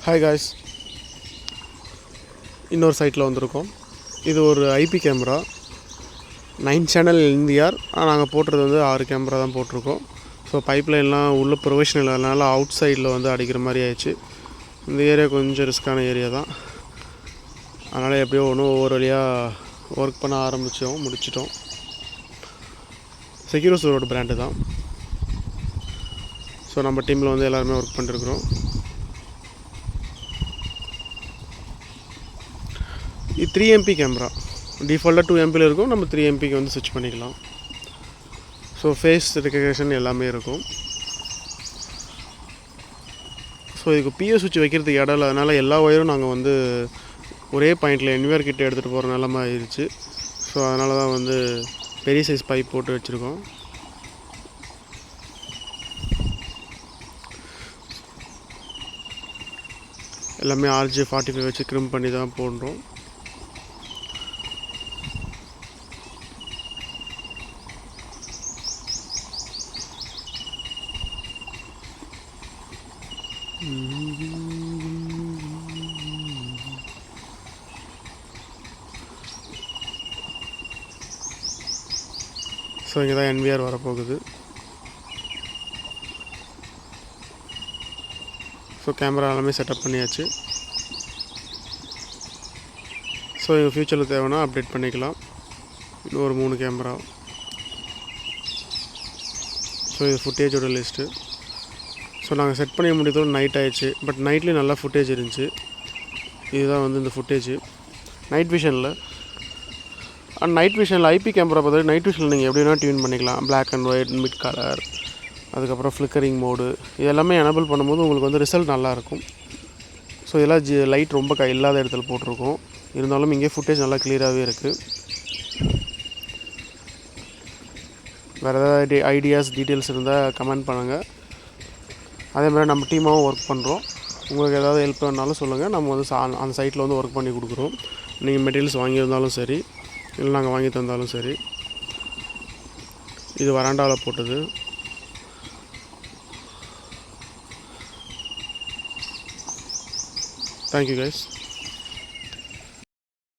Hi guys, இன்னொரு சைட்டில் வந்திருக்கோம். இது ஒரு ஐபி கேமரா, 9 சேனல் எல்என்டிஆர். நாங்கள் போட்டுறது வந்து 6 கேமரா தான் போட்டிருக்கோம். ஸோ பைப்லைன்லாம் உள்ள ப்ரொஃபஷனல் அதனால் அவுட் சைடில் வந்து அடிக்கிற மாதிரி ஆயிடுச்சு. இந்த ஏரியா கொஞ்சம் ரிஸ்க்கான ஏரியா தான். அதனால் எப்படியோ ஒவ்வொரு வழியாக ஒர்க் பண்ண முடிச்சிட்டோம். செக்யூரோஸோட பிராண்டு தான். ஸோ நம்ம டீமில் வந்து எல்லாருமே ஒர்க் பண்ணிருக்கிறோம். இது 3MP கேமரா. டிஃபால்ட்டாக 2MP இருக்கும். நம்ம 3MPக்கு வந்து ஸ்விட்ச் பண்ணிக்கலாம். ஸோ ஃபேஸ் ரெகக்னிஷன் எல்லாமே இருக்கும். ஸோ இதுக்கு பிஎஸ் சுவிட்ச் வைக்கிறதுக்கு இடம் இல்லை. அதனால் எல்லா ஒயரும் நாங்கள் வந்து ஒரே பாயிண்டில் என்விஆர் கிட்ட எடுத்துகிட்டு போகிற நிலமை ஆயிடுச்சு. ஸோ அதனால தான் வந்து பெரிய சைஸ் பைப் போட்டு வச்சுருக்கோம். எல்லாமே RJ45 வச்சு க்ரிம் பண்ணி தான் போடுறோம். ஸோ இங்கே தான் என்விஆர் வரப்போகுது. ஸோ கேமரா எல்லாமே செட்டப் பண்ணியாச்சு. ஸோ எங்கள் ஃப்யூச்சரில் தேவைன்னா அப்டேட் பண்ணிக்கலாம். இன்னும் ஒரு 3 கேமரா. ஸோ இது ஃபுட்டேஜோட லிஸ்ட்டு. ஸோ நாங்கள் செட் பண்ணி முடியதோடு நைட் ஆயிடுச்சு. பட் நைட்லேயும் நல்லா ஃபுட்டேஜ் இருந்துச்சு. இதுதான் வந்து இந்த ஃபுட்டேஜு நைட் விஷனில். நைட் விஷனில் ஐபி கேமரா பார்த்தாலும் நைட் விஷனில் நீங்கள் எப்படி வேணால் டியூன் பண்ணிக்கலாம். Black and white, mid colour, அதுக்கப்புறம் ஃப்ளிக்கரிங் மோடு, இது எல்லாமே எனபிள் பண்ணும்போது உங்களுக்கு வந்து ரிசல்ட் நல்லாயிருக்கும். ஸோ இதெல்லாம் லைட் ரொம்ப இல்லாத இடத்துல போட்டிருக்கோம். இருந்தாலும் இங்கே ஃபுட்டேஜ் நல்லா கிளியராகவே இருக்குது. வேறு ஏதாவது ஐடியாஸ் டீட்டெயில்ஸ் இருந்தால் கமெண்ட் பண்ணுங்கள். அதே மாதிரி நம்ம டீமாகவும் ஒர்க் பண்ணுறோம். உங்களுக்கு ஏதாவது ஹெல்ப் வேணாலும் சொல்லுங்கள். நம்ம வந்து அந்த சைட்டில் வந்து ஒர்க் பண்ணி கொடுக்குறோம். நீங்கள் மெட்டீரியல்ஸ் வாங்கியிருந்தாலும் சரி, இல்லை நாங்கள் வாங்கி தந்தாலும் சரி. இது வராண்டாவில் போட்டது. Thank you guys.